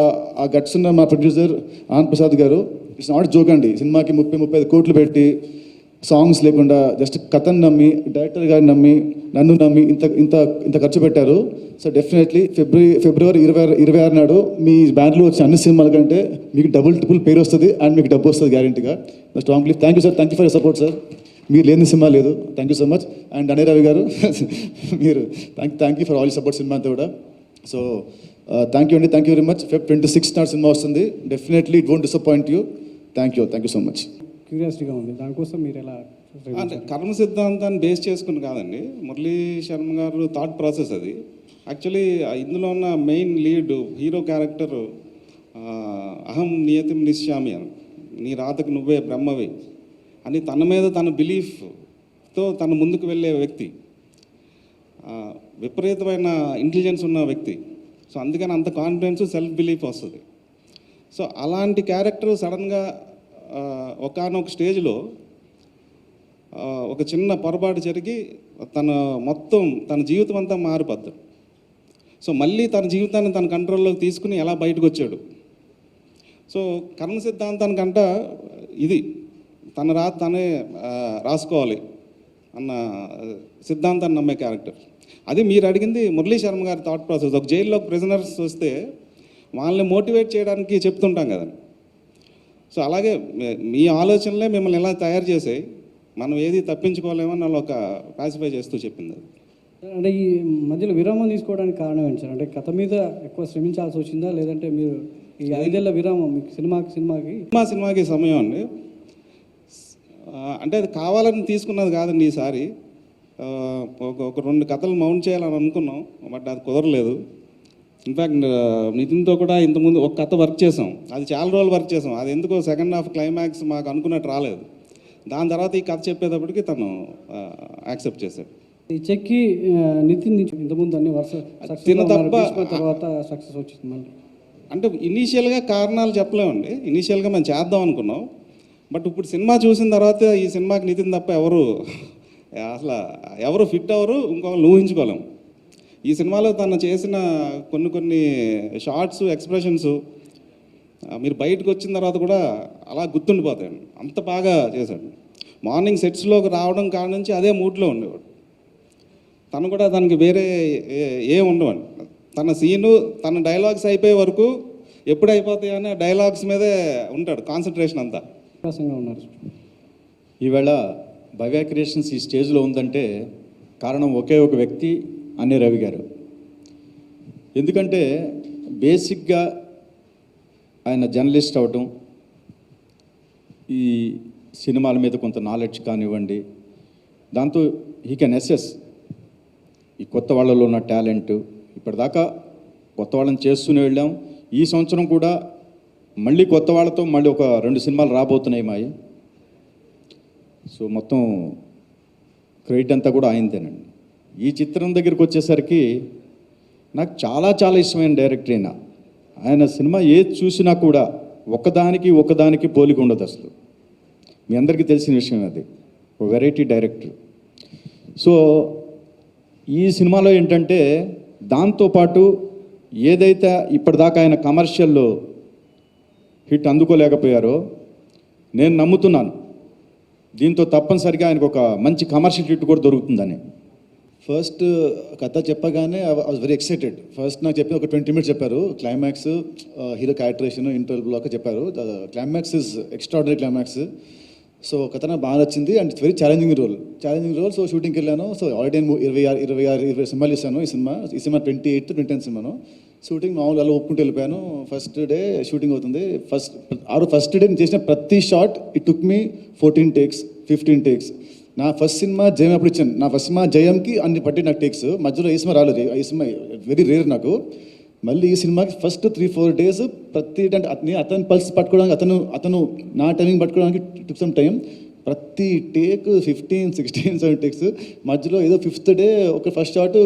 ఆ గట్స్ ఉన్న మా ప్రొడ్యూసర్ ఆనంద్ ప్రసాద్ గారు, ఇట్స్ నాట్ జోక్ అండి. సినిమాకి 30-35 కోట్లు పెట్టి సాంగ్స్ లేకుండా జస్ట్ కథను నమ్మి, డైరెక్టర్ గారిని నమ్మి, నన్ను నమ్మి ఇంత ఖర్చు పెట్టారు. సో డెఫినెట్లీ ఫిబ్రవరి 26 నాడు మీ బ్యానర్లో వచ్చిన అన్ని సినిమాల కంటే మీకు ట్రిపుల్ పేరు వస్తుంది అండ్ మీకు డబ్బు వస్తుంది గ్యారెంటీగా. Strongly thank you sir, thank you for your support sir. మీరు లేని సినిమా లేదు. Thank you so much. And అనే రవి గారు మీరు thank you for all support సినిమా అంతా కూడా. సో థ్యాంక్ యూ అండి, thank you very much. Feb 26 నాడు సినిమా వస్తుంది. Definitely it won't disappoint you. Thank you so much. క్యూరియాసిటీగా ఉంది, దానికోసం మీరు ఎలా అంటే కర్మ సిద్ధాంతాన్ని బేస్ చేసుకుని కాదండి, మురళీ శర్మ గారు థాట్ ప్రాసెస్ అది. యాక్చువల్లీ ఇందులో ఉన్న మెయిన్ లీడ్ హీరో క్యారెక్టర్ అహం నియతిం నిశ్యామి అని, నీ రాతకు నువ్వే బ్రహ్మవి అని తన మీద తన బిలీఫ్తో తను ముందుకు వెళ్ళే వ్యక్తి, విపరీతమైన ఇంటెలిజెన్స్ ఉన్న వ్యక్తి. సో అందుకని అంత కాన్ఫిడెన్స్ సెల్ఫ్ బిలీఫ్ వస్తుంది. సో అలాంటి క్యారెక్టర్ సడన్గా ఒకానొక స్టేజ్లో ఒక చిన్న పొరపాటు జరిగి తన జీవితం అంతా మారిపోద్ది. సో మళ్ళీ తన జీవితాన్ని తన కంట్రోల్లోకి తీసుకుని ఎలా బయటకు వచ్చాడు. సో కర్మ సిద్ధాంతానికంట ఇది తనే రాసుకోవాలి అన్న సిద్ధాంతాన్ని నమ్మే క్యారెక్టర్. అది మీరు అడిగింది మురళీ శర్మ గారి థాట్ ప్రాసెస్. ఒక జైల్లో ప్రిజనర్స్ వస్తే వాళ్ళని మోటివేట్ చేయడానికి చెప్తుంటాం కదండి. సో అలాగే మీ ఆలోచనలే మిమ్మల్ని ఎలా తయారు చేసాయి, మనం ఏది తప్పించుకోలేమని వాళ్ళు ఒక పాసిఫై చేస్తూ చెప్పింది. అంటే ఈ మధ్యలో విరామం తీసుకోవడానికి కారణం ఏంటి సార్? అంటే కథ మీద ఎక్కువ శ్రమించాల్సి వచ్చిందా, లేదంటే మీరు ఈ 5 ఏళ్ల విరామం మీకు సినిమాకి సమయం అండి. అంటే అది కావాలని తీసుకున్నది కాదండి. ఈసారి ఒక 2 కథలు మౌంట్ చేయాలని అనుకున్నాం, బట్ అది కుదరలేదు. ఇన్ఫ్యాక్ట్ నితిన్తో కూడా ఇంతకుముందు ఒక కథ వర్క్ చేసాం, అది చాలా రోజులు వర్క్ చేసాం. అది ఎందుకో సెకండ్ హాఫ్ క్లైమాక్స్ మాకు అనుకున్నట్టు రాలేదు. దాని తర్వాత ఈ కథ చెప్పేటప్పటికి తను యాక్సెప్ట్ చేశాడు. ఈ చెక్కి నితిన్ నుంచి ఇంతకుముందు అన్ని తర్వాత సక్సెస్ వచ్చింది మళ్ళీ. అంటే ఇనీషియల్గా కారణాలు చెప్పలేమండి. ఇనీషియల్గా మేము చేద్దాం అనుకున్నాం, బట్ ఇప్పుడు సినిమా చూసిన తర్వాత ఈ సినిమాకి నితిన్ తప్ప ఎవరు ఫిట్ అవ్వరు, ఇంకొకరు ఊహించుకోలేము. ఈ సినిమాలో తను చేసిన కొన్ని షార్ట్స్, ఎక్స్ప్రెషన్స్ మీరు బయటకు వచ్చిన తర్వాత కూడా అలా గుర్తుండిపోతాయండి. అంత బాగా చేశాడు. మార్నింగ్ సెట్స్లోకి రావడం కాడ నుంచి అదే మూడ్లో ఉండేవాడు. తను కూడా తనకి వేరే ఉండవండి. తన సీను, తన డైలాగ్స్ అయిపోయే వరకు ఎప్పుడు అయిపోతాయనే డైలాగ్స్ మీదే ఉంటాడు కాన్సన్ట్రేషన్ అంతా. ఉన్నారు. ఈవేళ భవ్య క్రియేషన్స్ ఈ స్టేజ్లో ఉందంటే కారణం ఒకే ఒక వ్యక్తి, అన్ని రవి గారు. ఎందుకంటే బేసిక్గా ఆయన జర్నలిస్ట్ అవటం, ఈ సినిమాల మీద కొంత నాలెడ్జ్ కానివ్వండి, దాంతో హీ కెన్ అసెస్ ఈ కొత్త వాళ్ళలో ఉన్న టాలెంట్. ఇప్పటిదాకా కొత్త వాళ్ళని చేస్తూనే వెళ్ళాం. ఈ సంవత్సరం కూడా మళ్ళీ కొత్త వాళ్ళతో మళ్ళీ ఒక 2 సినిమాలు రాబోతున్నాయి మాయి. సో మొత్తం క్రెడిట్ అంతా కూడా ఆయనదేనండి. ఈ చిత్రం దగ్గరికి వచ్చేసరికి నాకు చాలా చాలా ఇష్టమైన డైరెక్టర్ అయినా. ఆయన సినిమా ఏది చూసినా కూడా ఒకదానికి పోలిక ఉండదు అసలు. మీ అందరికీ తెలిసిన విషయం అది. ఒక వెరైటీ డైరెక్టర్. సో ఈ సినిమాలో ఏంటంటే దాంతోపాటు ఏదైతే ఇప్పటిదాకా ఆయన కమర్షియల్ హిట్ అందుకోలేకపోయారో నేను నమ్ముతున్నాను, దీంతో తప్పనిసరిగా ఆయనకు ఒక మంచి కమర్షియల్ హిట్ కూడా దొరుకుతుందని. ఫస్ట్ కథ చెప్పగానే I was very excited. First నాకు చెప్పి ఒక 20 minutes చెప్పారు. Climax, hero characterization, interval block చెప్పారు. Climax is extraordinary climax. So కథ నాకు బాగా నచ్చింది and it's very challenging role. So షూటింగ్కి వెళ్ళాను. సో ఆల్రెడీ నేను 26 సినిమాలు ఇస్తాను. ఈ సినిమా 28th 29th సినిమాను. షూటింగ్ మామూలు అలా ఒప్పుకుంటూ వెళ్ళిపోయాను. ఫస్ట్ డే షూటింగ్ అవుతుంది. ఫస్ట్ డే నేను చేసిన ప్రతి shot it took me 14 takes 15 takes. నా ఫస్ట్ సినిమా జయం అప్పుడు ఇచ్చాను. నా ఫస్ట్ సినిమా జయంకి అన్ని పట్టి నాకు టేక్స్. మధ్యలో ఈ సినిమా రాలేదు. ఈ సినిమా వెరీ రేర్ నాకు. మళ్ళీ ఈ సినిమాకి ఫస్ట్ 3-4 days ప్రతి అతని పల్స్ పట్టుకోవడానికి అతను నా టైమింగ్ పట్టుకోవడానికి టుక్ సమ్ టైం. ప్రతి టేక్ 15, 16, 17 takes. మధ్యలో ఏదో 5th day ఒక ఫస్ట్ షాట్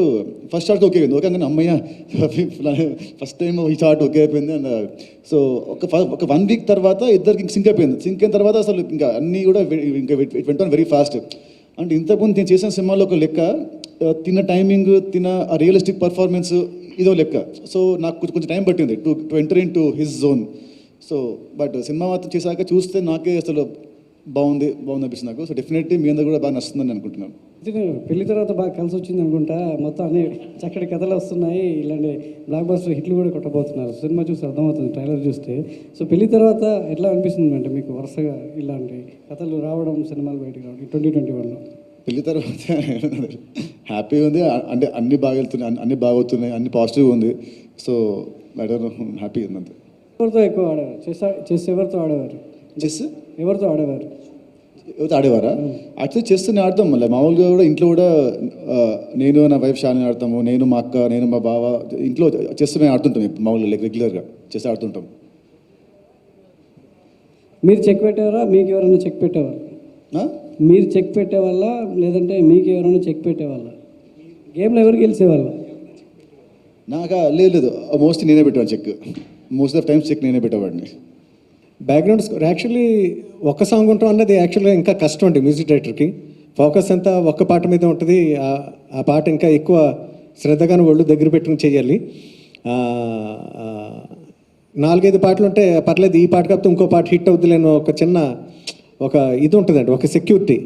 ఓకే అయింది. ఓకే కానీ అమ్మయ్య ఫస్ట్ టైం ఈ షాట్ ఓకే అయిపోయింది. అండ్ సో ఒక 1 week తర్వాత ఇద్దరికి సింక్ అయిపోయింది. సింక్ అయిన తర్వాత అసలు ఇంకా అన్నీ కూడా ఇంకా it went on very fast. అంటే ఇంతకుముందు నేను చేసిన సినిమాలో ఒక లెక్క, తిన్న టైమింగ్, ఆ రియలిస్టిక్ పర్ఫార్మెన్స్ ఇదో లెక్క. సో నాకు కొంచెం టైం పట్టింది to enter in to his zone. So but cinema మాత్రం చేశాక చూస్తే నాకే అసలు బాగుంది అనిపిస్తుంది నాకు. సో డెఫినెట్లీ మీ అందరూ కూడా బాగా నచ్చుతుందని అనుకుంటున్నాను. పెళ్లి తర్వాత బాగా కలిసి వచ్చింది అనుకుంటా. మొత్తం అన్ని చక్కటి కథలు వస్తున్నాయి. ఇలాంటి బ్లాక్ బస్టర్ హిట్లు కూడా కొట్టబోతున్నారు. సినిమా చూసి అర్థమవుతుంది ట్రైలర్ చూస్తే. సో పెళ్లి తర్వాత ఎట్లా అనిపిస్తుంది అంటే మీకు వరుసగా ఇలాంటి కథలు రావడం, సినిమాలు బయటకు రావడం 2021లో? పెళ్లి తర్వాత హ్యాపీగా ఉంది. అంటే అన్ని బాగా వెళ్తున్నాయి, అన్ని బాగా అవుతున్నాయి, అన్ని పాజిటివ్గా ఉంది. సో హ్యాపీగా ఉంది అంతే. ఎవరితో ఎక్కువ ఆడేవారు? చేస్తే ఎవరితో ఆడేవారు? చెస్ ఎవరితో ఆడేవారు? యువత ఆడేవారా? యాక్చువల్లీ చెస్ నేను ఆడతాం. మళ్ళీ మామూలుగా కూడా ఇంట్లో కూడా నేను నా వైఫ్ షాలిని ఆడతాము, నేను మా అక్క, నేను మా బావ ఇంట్లో చెస్ మేము ఆడుతుంటాం. మామూలుగా రెగ్యులర్గా చెస్ ఆడుతుంటాం. మీరు చెక్ పెట్టేవారా, మీకు ఎవరైనా చెక్ పెట్టేవారు? ఆ? మీరు చెక్ పెట్టేవాళ్ళ, లేదంటే మీకు ఎవరైనా చెక్ పెట్టేవాళ్ళ? గేమ్లో ఎవరు గెలిచేవాళ్ళ? నాకు లేదు, మోస్ట్లీ నేనే పెట్టాను check. Most of times check నేనే పెట్టేవాడిని. బ్యాక్గ్రౌండ్ స్కోర్ యాక్చువల్లీ ఒక్క సాంగ్ ఉండటం అన్నది యాక్చువల్గా ఇంకా కష్టం అండి. మ్యూజిక్ డైరెక్టర్కి ఫోకస్ అంతా ఒక్క పాట మీద ఉంటుంది. ఆ పాట ఇంకా ఎక్కువ శ్రద్ధగాను ఒళ్ళు దగ్గర పెట్టుకుని చేయాలి. 4-5 పాటలు ఉంటే పర్లేదు, ఈ పాట కాకపోతే ఇంకో పాట హిట్ అవుతుందిలేని ఒక చిన్న ఇది ఉంటుందండి, ఒక సెక్యూరిటీ.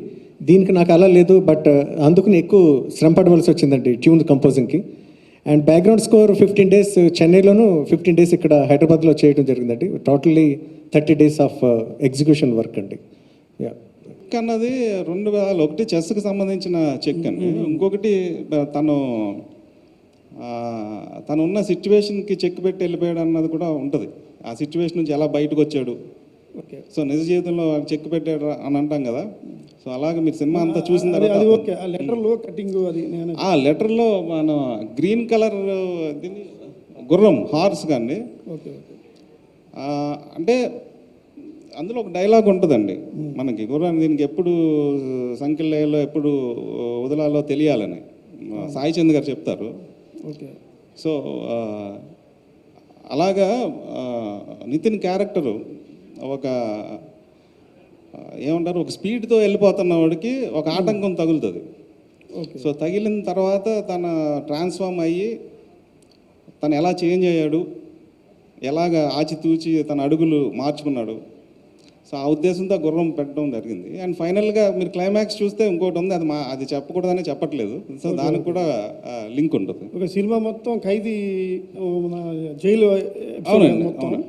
దీనికి నాకు అలా లేదు. బట్ అందుకని ఎక్కువ శ్రమ పడవలసి వచ్చిందండి ట్యూన్ కంపోజింగ్కి. అండ్ బ్యాక్గ్రౌండ్ స్కోర్ 15 days చెన్నైలోను, 15 days ఇక్కడ హైదరాబాద్లో చేయడం జరిగిందండి. Totally 30 days of execution work అండి. యా, చెక్ అన్నది 2001 చెస్కి సంబంధించిన చెక్ అండి. ఇంకొకటి తను ఉన్న సిచ్యువేషన్కి చెక్ పెట్టి వెళ్ళిపోయాడు అన్నది కూడా ఉంటుంది. ఆ సిచ్యువేషన్ నుంచి ఎలా బయటకు వచ్చాడు. ఓకే. సో నిజ జీవితంలో చెక్ పెట్టాడు అని అంటాం కదా. సో అలాగే మీరు సినిమా అంతా చూసిన అది తర్వాత ఓకే. ఆ లెటర్లో కటింగ్ అది నేను ఆ లెటర్లో మన గ్రీన్ కలర్ దీన్ని గుర్రం హార్స్ కానీ ఓకే ఓకే అంటే అందులో ఒక డైలాగ్ ఉంటుందండి మనకి, గుర్రాన్ని దీనికి ఎప్పుడు సంఖ్యలో ఎప్పుడు వదలాలో తెలియాలని సాయి చంద్ గారు చెప్తారు. ఓకే. సో అలాగా నితిన్ క్యారెక్టరు ఒక ఏమంటారు, ఒక స్పీడ్తో వెళ్ళిపోతున్న వాడికి ఒక ఆటంకం తగులుతుంది. సో తగిలిన తర్వాత తన ట్రాన్స్ఫార్మ్ అయ్యి తను ఎలా చేంజ్ అయ్యాడు, ఎలాగ ఆచితూచి తన అడుగులు మార్చుకున్నాడు. సో ఆ ఉద్దేశంతో గుర్రం పెట్టడం జరిగింది. అండ్ ఫైనల్గా మీరు క్లైమాక్స్ చూస్తే ఇంకోటి ఉంది, అది చెప్పకూడదని చెప్పట్లేదు. సో దానికి కూడా లింక్ ఉంటుంది. ఒక సినిమా మొత్తం ఖైదీ మన జైలు ఎపిసోడ్ అవునండి, మొత్తం అవును.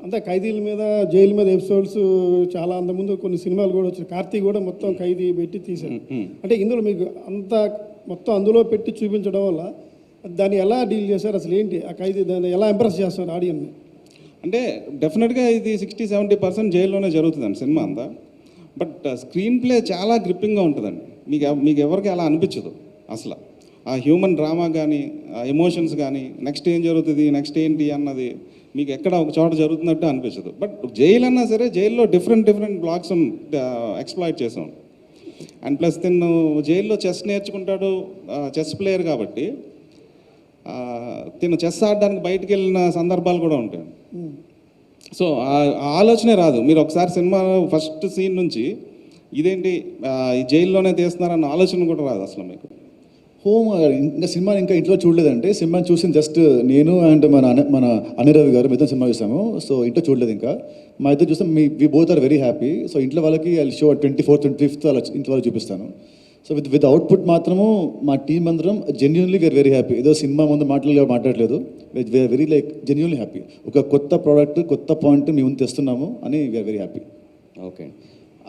అంతే ఖైదీల మీద, జైలు మీద ఎపిసోడ్స్ చాలా అంతకుముందు కొన్ని సినిమాలు కూడా వచ్చాయి. కార్తీక్ కూడా మొత్తం ఖైదీ పెట్టి తీశారు. అంటే ఇందులో మీకు అంత మొత్తం అందులో పెట్టి చూపించడం వల్ల దాన్ని ఎలా డీల్ చేశారు, అసలు ఏంటి ఆ ఖైదీ, దాన్ని ఎలా ఇంప్రెస్ చేస్తారు ఆడియన్ని? అంటే డెఫినెట్గా ఇది 60-70% జైల్లోనే జరుగుతుందండి సినిమా అంతా. బట్ స్క్రీన్ ప్లే చాలా గ్రిప్పింగ్గా ఉంటుందండి. మీకు ఎవరికి అలా అనిపించదు అసలు. ఆ హ్యూమన్ డ్రామా కానీ, ఆ ఎమోషన్స్ కానీ, నెక్స్ట్ ఏం జరుగుతుంది, నెక్స్ట్ ఏంటి అన్నది మీకు ఎక్కడ ఒక చోట జరుగుతున్నట్టు అనిపించదు. బట్ జైలు అన్నా సరే జైల్లో డిఫరెంట్ బ్లాక్స్ ఎక్స్ప్లాయిట్ చేసాం. అండ్ ప్లస్ తిను జైల్లో చెస్ నేర్చుకుంటాడు, చెస్ ప్లేయర్ కాబట్టి తిను చెస్ ఆడడానికి బయటికి వెళ్ళిన సందర్భాలు కూడా ఉంటాయి. సో ఆ ఆలోచనే రాదు. మీరు ఒకసారి సినిమా ఫస్ట్ సీన్ నుంచి ఇదేంటి ఈ జైల్లోనే తీస్తున్నారన్న ఆలోచన కూడా రాదు అసలు మీకు. ఇంకా సినిమా ఇంకా ఇంట్లో చూడలేదంటే, సినిమాని చూసిన జస్ట్ నేను అండ్ మన అనిరవి గారు మిగతా సినిమా చూసాము. సో ఇంట్లో చూడలేదు ఇంకా. మా ఇద్దరు చూస్తాం, we both are very happy. So ఇంట్లో వాళ్ళకి ఐ షో 24th, 25th అలా ఇంట్లో వాళ్ళకి చూపిస్తాను. సో విత్ అవుట్పుట్ మాత్రము మా టీం అందరం జెన్యున్లీ వీఆర్ వెరీ హ్యాపీ. ఏదో సినిమా ముందు మాట్లాడలేదు, వీఆర్ వెరీ జెన్యున్లీ హ్యాపీ. ఒక కొత్త ప్రోడక్ట్, కొత్త పాయింట్ మీ ముందు తెస్తున్నాము అని వీఆర్ వెరీ హ్యాపీ. ఓకే.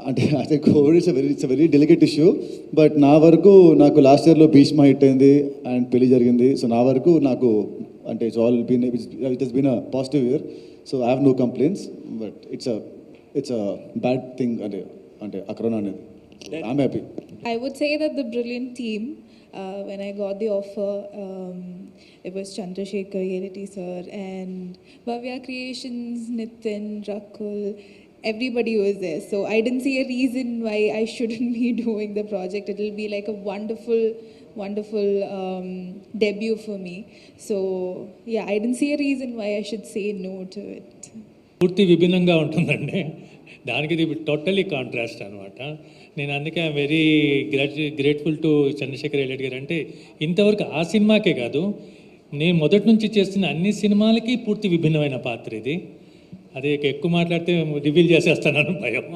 అంటే అదే Covid it's very delicate issue. But నా వరకు నాకు లాస్ట్ ఇయర్లో భీష్మ హిట్ అయింది అండ్ పెళ్లి జరిగింది. సో నా వరకు నాకు అంటే it has been a positive year. So I have no complaints. But it's a bad thing అంటే ఆ కరోనా అనేది. I'm happy. I would say that the brilliant team, when I got the offer, it was Chandrasekhar, Yereti sir, and Bhavya Creations, Nitin, Rakul, everybody was there. So I didn't see a reason why I shouldn't be doing the project. It will be like a wonderful debut for me. So yeah, I didn't see a reason why I should say no to it. పూర్తి విభిన్నంగా ఉంటుందండి. దానికి ఇది టోటలీ కాంట్రాస్ట్ అనమాట. నేను అందుకే very grateful to Chandrasekhar Reddy garu. అంటే ఇంతవరకు ఆ సినిమాకే కాదు, నేను మొదటి నుంచి చేస్తున్న అన్ని సినిమాలకి పూర్తి విభిన్నమైన పాత్ర ఇది. అదే ఎక్కువ మాట్లాడితే రివీల్ చేసేస్తాను భయం.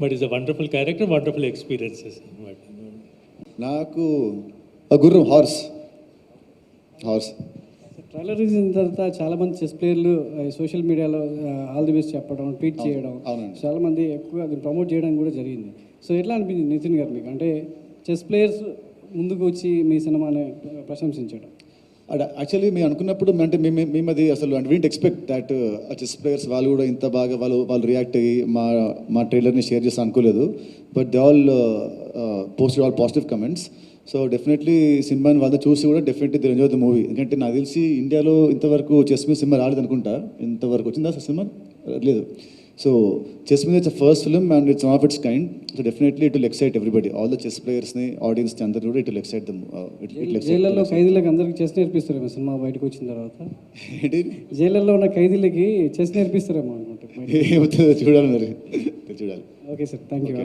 But is a wonderful character, wonderful experiences అనమాట. నాకు గుర్రం హార్స్. ట్రైలర్ రిలీజ్ అయిన తర్వాత చాలామంది చెస్ ప్లేయర్లు సోషల్ మీడియాలో ఆల్ ది బెస్ట్ చెప్పడం, ట్వీట్ చేయడం, చాలామంది ఎక్కువగా దీన్ని ప్రమోట్ చేయడం కూడా జరిగింది. సో ఎట్లా అనిపించింది నితిన్ గారు మీకు? అంటే చెస్ ప్లేయర్స్ ముందుకు వచ్చి మీ సినిమాని ప్రశంసించడం. యాక్చువల్లీ మేము అనుకున్నప్పుడు అంటే మేము అది అసలు అంటే వింట్ ఎక్స్పెక్ట్ దట్ ఆ చెస్ ప్లేయర్స్ వాళ్ళు కూడా ఇంత బాగా వాళ్ళు రియాక్ట్ అయ్యి మా ట్రైలర్ని షేర్ చేసి అనుకోలేదు. But they all posted all positive comments. So definitely సినిమాని వాళ్ళు చూసి కూడా definitely they enjoy the movie. ఎందుకంటే నాకు తెలిసి ఇండియాలో ఇంతవరకు చెస్ మీద సినిమా రాలేదు అనుకుంటా. ఇంతవరకు వచ్చిందా అసలు సినిమా? లేదు. సో చెస్ మీద it's first film and it's one of its kind. So definitely it will excite everybody, all the chess ప్లేయర్స్ని, ఆడియన్స్ని అందరూ కూడా ఇట్ విల్ ఎక్సైట్ దమ్. జైళ్ళల్లో ఖైదీలకు అందరికి చెస్ నేర్పిస్తారేమో సినిమా బయటకు వచ్చిన తర్వాత. ఏంటి జైళ్ళల్లో ఉన్న ఖైదీలకి చెస్ నేర్పిస్తారేమో అనుకుంటే. ఏమవుతుందో చూడాలి మరి, చూడాలి. Okay sir, thank you.